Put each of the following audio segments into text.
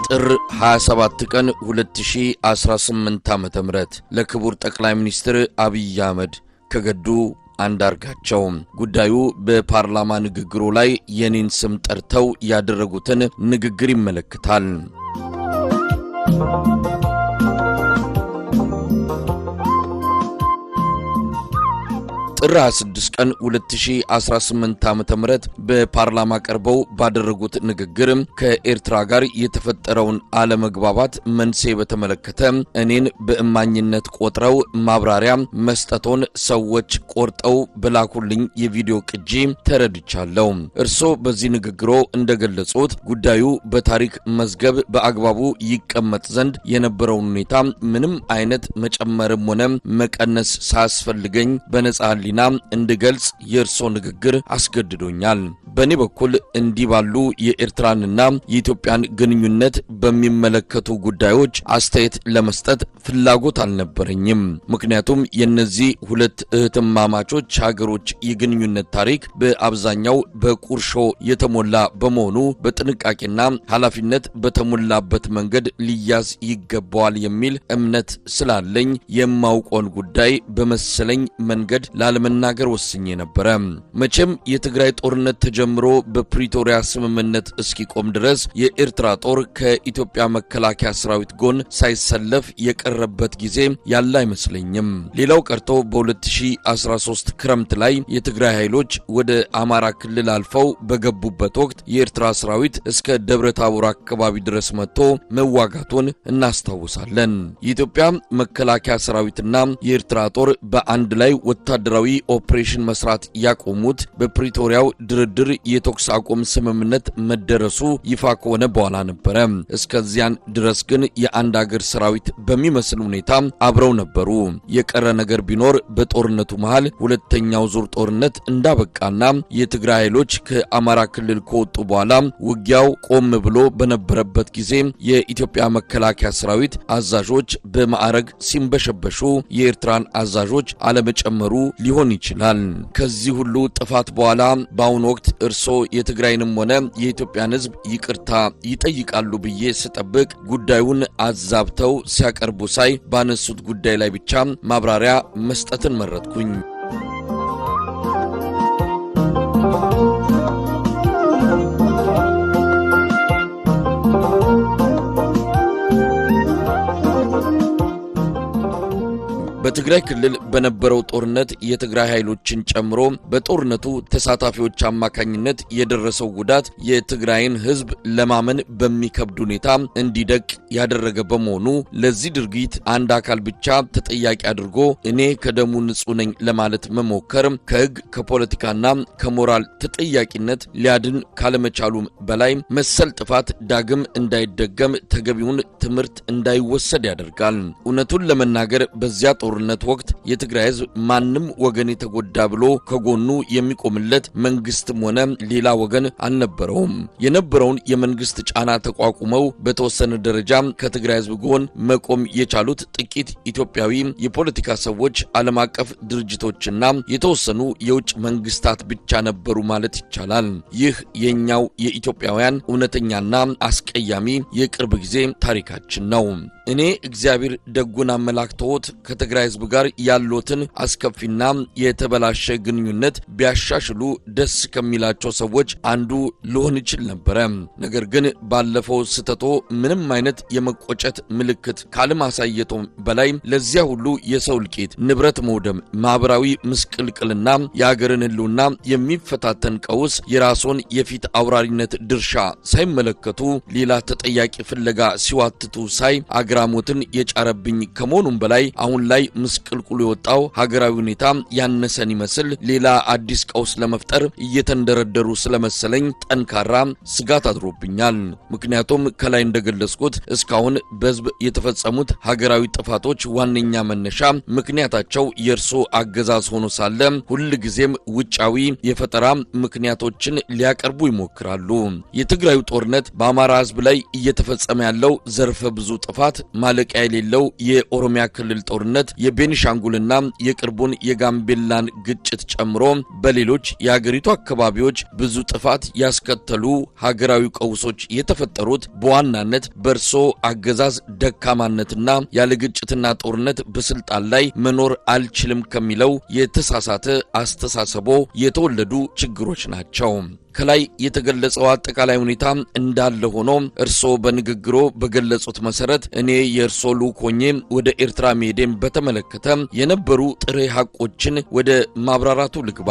ጥር 27 ቀን 2018 ዓ.ም ለክቡር ጠቅላይ ሚኒስትር አብይ አህመድ ከገዱ አንዳርጋቸው ጉዳዩ በፓርላማ ንግግሩ ላይ የኔን ስም ጠርተው ያደረጉትን ንግግር ይመለከታል። ጥር 26 ቀን 2018 ዓ.ም በፓርላማ ቀርበው ባደረጉት ንግግር ከኤርትራ ጋር የተፈጠረውን አለመግባባት መንስኤ በተመለከተ እኔን በእማኝነት ቆጥረው ማብራሪያ መስጠቶን ሰዎች ቆርጠው በላኩልኝ የቪዲዮ ቅጂ ተረድቻለሁ። እርሶ በዚህ ንግግሮ እንደገለጹት ጉዳዩ በታሪክ መዝገብ በአግባቡ ይቀመጥ ዘንድ የነበረውን ሁኔታ ምንም አይነት መጨመርም ሆነ መቀነስ ሳያስፈልገኝ በነጻ ሊና እንድገልጽ የእርሶ ንግግር አስገድዶኛል። በእኔ በኩል እንዲህ ባሉ የኤርትራንና የኢትዮጵያን ግንኙነት በሚመለከቱ ጉዳዮች አስተያየት ለመስጠት ፍላጎት አልነበረኝም። ምክንያቱም የነዚህ ሁለት እህትማማቾች ሀገሮች የግንኙነት ታሪክ በአብዛኛው በቁርሾ የተሞላ በመሆኑ በጥንቃቄና ኃላፊነት በተሞላበት መንገድ ሊያዝ ይገባዋል የሚል እምነት ስላለኝ የማውቀውን ጉዳይ በመሰለኝ መንገድ ለመናገር ወስኜ ነበር። መቼም የትግራይ ጦርነት ተጀምሮ በፕሪቶሪያ ስምምነት እስኪቆም ድረስ የኤርትራ ጦር ከኢትዮጵያ መከላከያ ሰራዊት ጎን ሳይሰለፍ የቀረበት ጊዜ ያለ አይመስለኝም። ሌላው ቀርቶ በ2013 ክረምት ላይ የትግራይ ኃይሎች ወደ አማራ ክልል አልፈው በገቡበት ወቅት የኤርትራ ሰራዊት እስከ ደብረታቦር አካባቢ ድረስ መጥቶ መዋጋቱን እናስታውሳለን። የኢትዮጵያ መከላከያ ሰራዊትና የኤርትራ ጦር በአንድ ላይ ወታደራዊ ኦፕሬሽን መስራት ያቆሙት በፕሪቶሪያው ድርድር የተኩስ አቁም ስምምነት መደረሱ ይፋ ከሆነ በኋላ ነበር። እስከዚያን ድረስ ግን የአንድ ሀገር ሰራዊት በሚመስል ሁኔታ አብረው ነበሩ። የቀረ ነገር ቢኖር በጦርነቱ መሃል ሁለተኛው ዙር ጦርነት እንዳበቃና የትግራይ ኃይሎች ከአማራ ክልል ከወጡ በኋላ ውጊያው ቆም ብሎ በነበረበት ጊዜ የኢትዮጵያ መከላከያ ሰራዊት አዛዦች በማዕረግ ሲንበሸበሹ የኤርትራን አዛዦች አለመጨመሩ ሊሆን ይችላል። ከዚህ ሁሉ ጥፋት በኋላ በአሁኑ ወቅት እርሶ የትግራይንም ሆነ የኢትዮጵያን ሕዝብ ይቅርታ ይጠይቃሉ ብዬ ስጠብቅ ጉዳዩን አዛብተው ሲያቀርቡ ሳይ ባነሱት ጉዳይ ላይ ብቻ ማብራሪያ መስጠትን መረጥኩኝ። በትግራይ ክልል በነበረው ጦርነት የትግራይ ኃይሎችን ጨምሮ በጦርነቱ ተሳታፊዎች አማካኝነት የደረሰው ጉዳት የትግራይን ሕዝብ ለማመን በሚከብድ ሁኔታ እንዲደቅ ያደረገ በመሆኑ ለዚህ ድርጊት አንድ አካል ብቻ ተጠያቂ አድርጎ እኔ ከደሙ ንጹህ ነኝ ለማለት መሞከር ከሕግ ከፖለቲካና ከሞራል ተጠያቂነት ሊያድን ካለመቻሉ በላይ መሰል ጥፋት ዳግም እንዳይደገም ተገቢውን ትምህርት እንዳይወሰድ ያደርጋል። እውነቱን ለመናገር በዚያ ጦርነት ወቅት የትግራይ ሕዝብ ማንም ወገን የተጎዳ ብሎ ከጎኑ የሚቆምለት መንግስትም ሆነ ሌላ ወገን አልነበረውም። የነበረውን የመንግስት ጫና ተቋቁመው በተወሰነ ደረጃ ከትግራይ ሕዝብ ጎን መቆም የቻሉት ጥቂት ኢትዮጵያዊ የፖለቲካ ሰዎች፣ ዓለም አቀፍ ድርጅቶችና የተወሰኑ የውጭ መንግስታት ብቻ ነበሩ ማለት ይቻላል። ይህ የኛው የኢትዮጵያውያን እውነተኛና አስቀያሚ የቅርብ ጊዜ ታሪካችን ነው። እኔ እግዚአብሔር ደጉን አመላክቶት ከትግራይ ሕዝብ ጋር ያሉትን አስከፊና የተበላሸ ግንኙነት ቢያሻሽሉ ደስ ከሚላቸው ሰዎች አንዱ ሊሆን ይችል ነበር። ነገር ግን ባለፈው ስተቶ ምንም አይነት የመቆጨት ምልክት ካለማሳየቱ በላይ ለዚያ ሁሉ የሰው ልቂት፣ ንብረት መውደም፣ ማህበራዊ ምስቅልቅልና የሀገርን ህልውና የሚፈታተን ቀውስ የራስዎን የፊት አውራሪነት ድርሻ ሳይመለከቱ ሌላ ተጠያቂ ፍለጋ ሲዋትቱ ሳይ አግራሞትን የጫረብኝ ከመሆኑም በላይ አሁን ላይ ምስቅልቅሉ የወጣው ሀገራዊ ሁኔታ ያነሰን ይመስል ሌላ አዲስ ቀውስ ለመፍጠር እየተንደረደሩ ስለመሰለኝ ጠንካራ ስጋት አድሮብኛል። ምክንያቱም ከላይ እንደገለጽኩት እስካሁን በህዝብ የተፈጸሙት ሀገራዊ ጥፋቶች ዋነኛ መነሻ ምክንያታቸው የእርሶ አገዛዝ ሆኖ ሳለ ሁሉ ጊዜም ውጫዊ የፈጠራ ምክንያቶችን ሊያቀርቡ ይሞክራሉ። የትግራዩ ጦርነት በአማራ ህዝብ ላይ እየተፈጸመ ያለው ዘርፈ ብዙ ጥፋት ማለቂያ የሌለው የኦሮሚያ ክልል ጦርነት የቤኒሻንጉልና የቅርቡን የጋምቤላን ግጭት ጨምሮ በሌሎች የሀገሪቱ አካባቢዎች ብዙ ጥፋት ያስከተሉ ሀገራዊ ቀውሶች የተፈጠሩት በዋናነት በርሶ አገዛዝ ደካማነትና ያለ ግጭትና ጦርነት በስልጣን ላይ መኖር አልችልም ከሚለው የተሳሳተ አስተሳሰቦ የተወለዱ ችግሮች ናቸው። ከላይ የተገለጸው አጠቃላይ ሁኔታ እንዳለ ሆኖ እርሶ በንግግሮ በገለጹት መሰረት እኔ የእርሶ ልዑክ ሆኜ ወደ ኤርትራ መሄዴን በተመለከተ የነበሩ ጥሬ ሐቆችን ወደ ማብራራቱ ልግባ።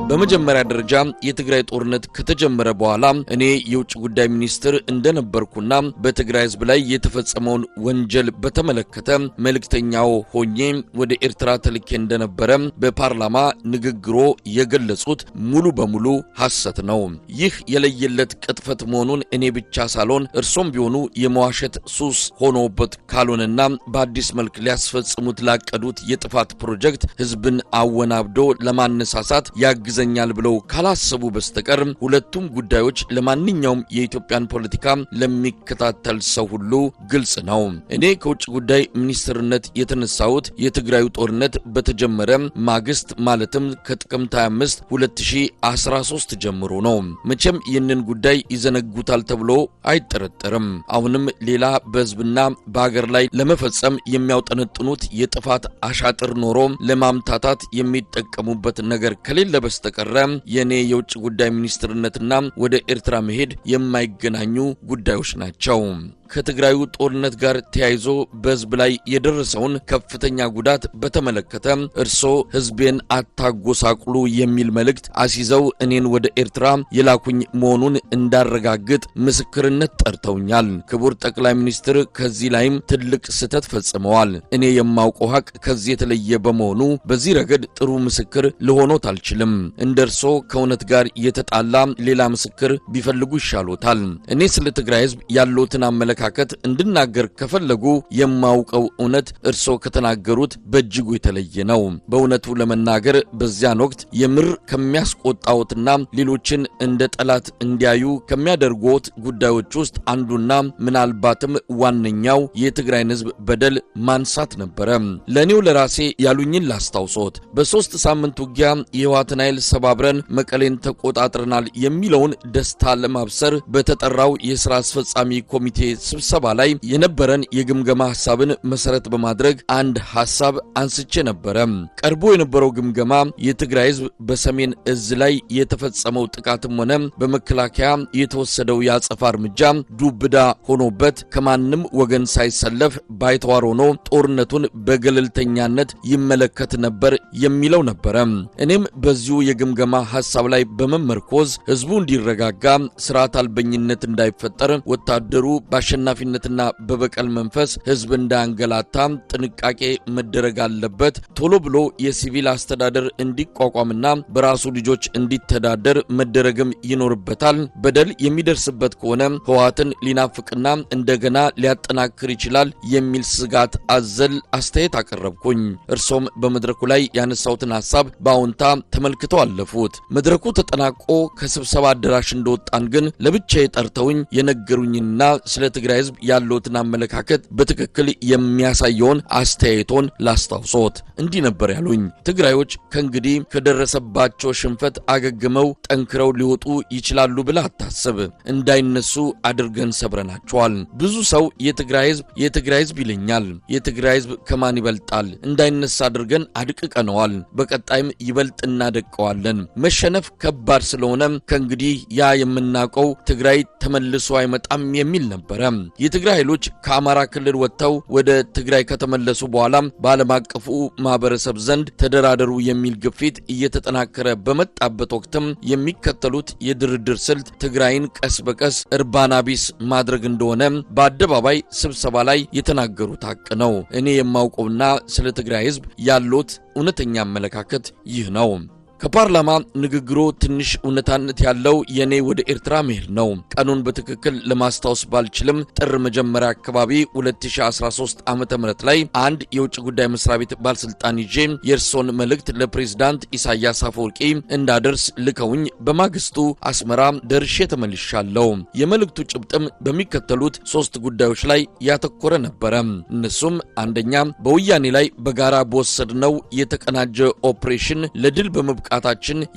በመጀመሪያ ደረጃ የትግራይ ጦርነት ከተጀመረ በኋላ እኔ የውጭ ጉዳይ ሚኒስትር እንደነበርኩና በትግራይ ሕዝብ ላይ የተፈጸመውን ወንጀል በተመለከተ መልእክተኛው ሆኜ ወደ ኤርትራ ተልኬ እንደነበረ በፓርላማ ንግግሮ የገለጹት ሙሉ በሙሉ ሐሰት ነው። ይህ የለየለት ቅጥፈት መሆኑን እኔ ብቻ ሳልሆን እርሶም ቢሆኑ የመዋሸት ሱስ ሆኖበት ካልሆነና በአዲስ መልክ ሊያስፈጽሙት ላቀዱት የጥፋት ፕሮጀክት ሕዝብን አወናብዶ ለማነሳሳት ያግዘ ብለው ካላሰቡ በስተቀር ሁለቱም ጉዳዮች ለማንኛውም የኢትዮጵያን ፖለቲካ ለሚከታተል ሰው ሁሉ ግልጽ ነው። እኔ ከውጭ ጉዳይ ሚኒስትርነት የተነሳሁት የትግራዩ ጦርነት በተጀመረ ማግስት ማለትም ከጥቅምት 25 2013 ጀምሮ ነው። መቼም ይህንን ጉዳይ ይዘነጉታል ተብሎ አይጠረጠርም። አሁንም ሌላ በህዝብና በአገር ላይ ለመፈጸም የሚያውጠነጥኑት የጥፋት አሻጥር ኖሮ ለማምታታት የሚጠቀሙበት ነገር ከሌለ በስተቀር የኔ የውጭ ጉዳይ ሚኒስትርነትና ወደ ኤርትራ መሄድ የማይገናኙ ጉዳዮች ናቸው። ከትግራዩ ጦርነት ጋር ተያይዞ በህዝብ ላይ የደረሰውን ከፍተኛ ጉዳት በተመለከተ እርሶ ህዝቤን አታጎሳቁሉ የሚል መልእክት አሲዘው እኔን ወደ ኤርትራ የላኩኝ መሆኑን እንዳረጋግጥ ምስክርነት ጠርተውኛል። ክቡር ጠቅላይ ሚኒስትር ከዚህ ላይም ትልቅ ስህተት ፈጽመዋል። እኔ የማውቀው ሀቅ ከዚህ የተለየ በመሆኑ በዚህ ረገድ ጥሩ ምስክር ልሆኖት አልችልም። እንደርሶ ከእውነት ጋር የተጣላ ሌላ ምስክር ቢፈልጉ ይሻሎታል። እኔ ስለ ትግራይ ህዝብ ያለውትን አመለካከት እንድናገር ከፈለጉ የማውቀው እውነት እርሶ ከተናገሩት በእጅጉ የተለየ ነው። በእውነቱ ለመናገር በዚያን ወቅት የምር ከሚያስቆጣውትና ሌሎችን እንደ ጠላት እንዲያዩ ከሚያደርጉት ጉዳዮች ውስጥ አንዱና ምናልባትም ዋነኛው የትግራይን ህዝብ በደል ማንሳት ነበረ። ለኔው ለራሴ ያሉኝን ላስታውሶት። በሶስት ሳምንት ውጊያ የህወሓትን ኃይል ሰባብረን መቀሌን ተቆጣጥረናል የሚለውን ደስታ ለማብሰር በተጠራው የሥራ አስፈጻሚ ኮሚቴ ስብሰባ ላይ የነበረን የግምገማ ሐሳብን መሰረት በማድረግ አንድ ሐሳብ አንስቼ ነበረ። ቀርቦ የነበረው ግምገማ የትግራይ ህዝብ በሰሜን እዝ ላይ የተፈጸመው ጥቃትም ሆነ በመከላከያ የተወሰደው ያጸፋ እርምጃ ዱብዳ ሆኖበት ከማንም ወገን ሳይሰለፍ ባይተዋር ሆኖ ጦርነቱን በገለልተኛነት ይመለከት ነበር የሚለው ነበረ። እኔም በዚሁ የግምገማ ሐሳብ ላይ በመመርኮዝ ህዝቡ እንዲረጋጋ፣ ስርዓት አልበኝነት እንዳይፈጠር፣ ወታደሩ በአሸናፊነትና በበቀል መንፈስ ህዝብ እንዳንገላታ ጥንቃቄ መደረግ አለበት፣ ቶሎ ብሎ የሲቪል አስተዳደር እንዲቋቋምና በራሱ ልጆች እንዲተዳደር መደረግም ይኖርበታል፣ በደል የሚደርስበት ከሆነ ህወሓትን ሊናፍቅና እንደገና ሊያጠናክር ይችላል የሚል ስጋት አዘል አስተያየት አቀረብኩኝ። እርሶም በመድረኩ ላይ ያነሳውትን ሐሳብ በአዎንታ ተመልክተው አለፉት። መድረኩ ተጠናቆ ከስብሰባ አዳራሽ እንደወጣን ግን ለብቻዬ ጠርተውኝ የነገሩኝና ስለ ትግራይ ህዝብ ያለውትን አመለካከት በትክክል የሚያሳየውን አስተያየቶን ላስታውሶት። እንዲህ ነበር ያሉኝ። ትግራዮች ከእንግዲህ ከደረሰባቸው ሽንፈት አገግመው ጠንክረው ሊወጡ ይችላሉ ብለህ አታስብ። እንዳይነሱ አድርገን ሰብረናቸዋል። ብዙ ሰው የትግራይ ህዝብ ይለኛል። የትግራይ ህዝብ ከማን ይበልጣል? እንዳይነሳ አድርገን አድቅቀነዋል። በቀጣይም ይበልጥ እናደቀዋለን። መሸነፍ ከባድ ስለሆነ ከእንግዲህ ያ የምናውቀው ትግራይ ተመልሶ አይመጣም የሚል ነበር። የትግራይ ኃይሎች ከአማራ ክልል ወጥተው ወደ ትግራይ ከተመለሱ በኋላ በዓለም አቀፉ ማህበረሰብ ዘንድ ተደራደሩ የሚል ግፊት እየተጠናከረ በመጣበት ወቅትም የሚከተሉት የድርድር ስልት ትግራይን ቀስ በቀስ እርባና ቢስ ማድረግ እንደሆነ በአደባባይ ስብሰባ ላይ የተናገሩት ሀቅ ነው። እኔ የማውቀውና ስለ ትግራይ ህዝብ ያሉት እውነተኛ አመለካከት ይህ ነው። ከፓርላማ ንግግሩ ትንሽ እውነታነት ያለው የኔ ወደ ኤርትራ መሄድ ነው። ቀኑን በትክክል ለማስታወስ ባልችልም ጥር መጀመሪያ አካባቢ 2013 ዓመተ ምህረት ላይ አንድ የውጭ ጉዳይ መስሪያ ቤት ባለስልጣን ይዤ የእርሶን መልእክት ለፕሬዝዳንት ኢሳያስ አፈወርቂ እንዳደርስ ልከውኝ በማግስቱ አስመራ ደርሼ ተመልሻለሁ። የመልእክቱ ጭብጥም በሚከተሉት 3 ጉዳዮች ላይ ያተኮረ ነበር። እነሱም አንደኛ በወያኔ ላይ በጋራ በወሰድነው የተቀናጀ ኦፕሬሽን ለድል በመብቃታችን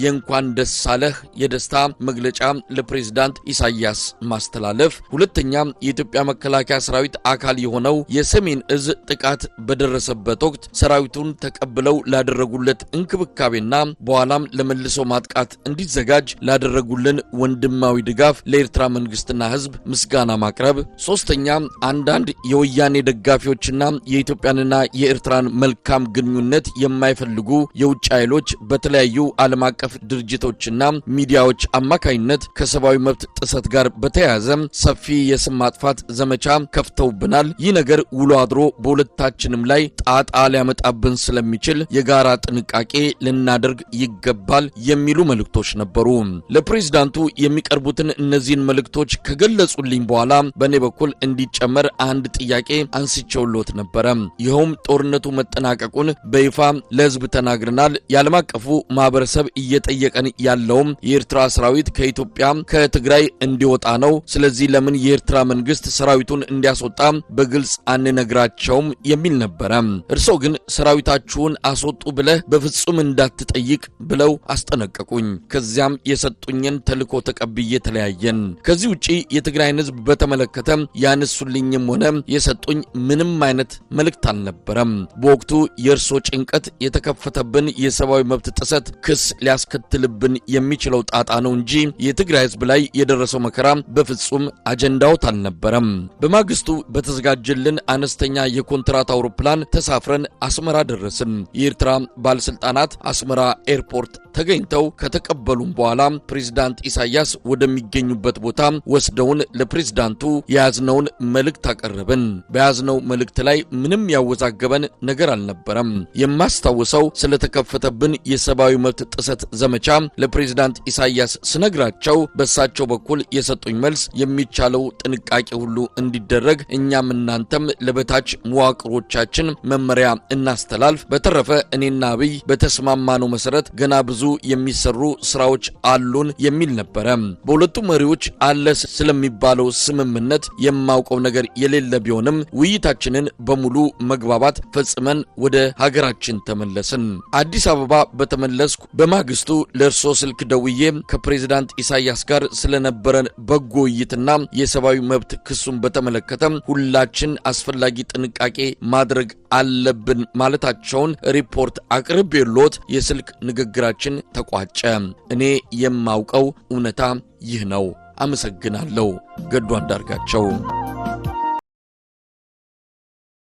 የእንኳን ደስ አለህ የደስታ መግለጫ ለፕሬዝዳንት ኢሳያስ ማስተላለፍ፣ ሁለተኛ የኢትዮጵያ መከላከያ ሰራዊት አካል የሆነው የሰሜን እዝ ጥቃት በደረሰበት ወቅት ሰራዊቱን ተቀብለው ላደረጉለት እንክብካቤና በኋላም ለመልሶ ማጥቃት እንዲዘጋጅ ላደረጉልን ወንድማዊ ድጋፍ ለኤርትራ መንግስትና ህዝብ ምስጋና ማቅረብ፣ ሶስተኛ አንዳንድ የወያኔ ደጋፊዎችና የኢትዮጵያንና የኤርትራን መልካም ግንኙነት የማይፈልጉ የውጭ ኃይሎች በተለያዩ ዓለም አቀፍ ድርጅቶችና ሚዲያዎች አማካይነት ከሰብአዊ መብት ጥሰት ጋር በተያያዘ ሰፊ የስም ማጥፋት ዘመቻ ከፍተውብናል። ይህ ነገር ውሎ አድሮ በሁለታችንም ላይ ጣጣ ሊያመጣብን ስለሚችል የጋራ ጥንቃቄ ልናደርግ ይገባል የሚሉ መልእክቶች ነበሩ። ለፕሬዝዳንቱ የሚቀርቡትን እነዚህን መልእክቶች ከገለጹልኝ በኋላ በእኔ በኩል እንዲጨመር አንድ ጥያቄ አንስቼውሎት ነበረ። ይኸውም ጦርነቱ መጠናቀቁን በይፋ ለህዝብ ተናግረናል። የዓለም አቀፉ ማህበረሰብ እየጠየቀን ያለውም የኤርትራ ሰራዊት ከኢትዮጵያ ከትግራይ እንዲወጣ ነው። ስለዚህ ለምን የኤርትራ መንግስት ሰራዊቱን እንዲያስወጣ በግልጽ አንነግራቸውም የሚል ነበረ። እርሶ ግን ሰራዊታችሁን አስወጡ ብለህ በፍጹም እንዳትጠይቅ ብለው አስጠነቀቁኝ። ከዚያም የሰጡኝን ተልኮ ተቀብዬ ተለያየን። ከዚህ ውጪ የትግራይን ህዝብ በተመለከተ ያነሱልኝም ሆነ የሰጡኝ ምንም አይነት መልእክት አልነበረም። በወቅቱ የእርሶ ጭንቀት የተከፈተብን የሰብአዊ መብት ጥሰት ክስ ሊያስከትልብን የሚችለው ጣጣ ነው እንጂ የትግራይ ህዝብ ላይ የደረሰው መከራ በፍጹም አጀንዳው አልነበረም። በማግስቱ በተዘጋጀልን አነስተኛ የኮንትራት አውሮፕላን ተሳፍረን አስመራ ደረስን። የኤርትራ ባለስልጣናት አስመራ ኤርፖርት ተገኝተው ከተቀበሉን በኋላ ፕሬዝዳንት ኢሳያስ ወደሚገኙበት ቦታ ወስደውን ለፕሬዝዳንቱ የያዝነውን መልእክት አቀረብን። በያዝነው መልእክት ላይ ምንም ያወዛገበን ነገር አልነበረም። የማስታውሰው ስለተከፈተብን የሰብአዊ መብት ጥሰት ዘመቻ ለፕሬዝዳንት ኢሳያስ ስነግራቸው በሳቸው በኩል የሰጡኝ መልስ የሚቻለው ጥንቃቄ ሁሉ እንዲደረግ እኛም እናንተም ለበታች መዋቅሮቻችን መመሪያ እናስተላልፍ፣ በተረፈ እኔና አብይ በተስማማነው መሰረት ገና ብዙ የሚሰሩ ስራዎች አሉን የሚል ነበረ። በሁለቱ መሪዎች አለ ስለሚባለው ስምምነት የማውቀው ነገር የሌለ ቢሆንም ውይይታችንን በሙሉ መግባባት ፈጽመን ወደ ሀገራችን ተመለስን። አዲስ አበባ በተመለስኩ በማግስቱ ለእርሶ ስልክ ደውዬ ከፕሬዝዳንት ኢሳያስ ጋር ስለነበረን በጎ ውይይትና የሰብአዊ መብት ክሱን በተመለከተ ሁላችን አስፈላጊ ጥንቃቄ ማድረግ አለብን ማለታቸውን ሪፖርት አቅርቤሎት የስልክ ንግግራችን ተቋጨ። እኔ የማውቀው እውነታ ይህ ነው። አመሰግናለሁ። ገዱ አንዳርጋቸው።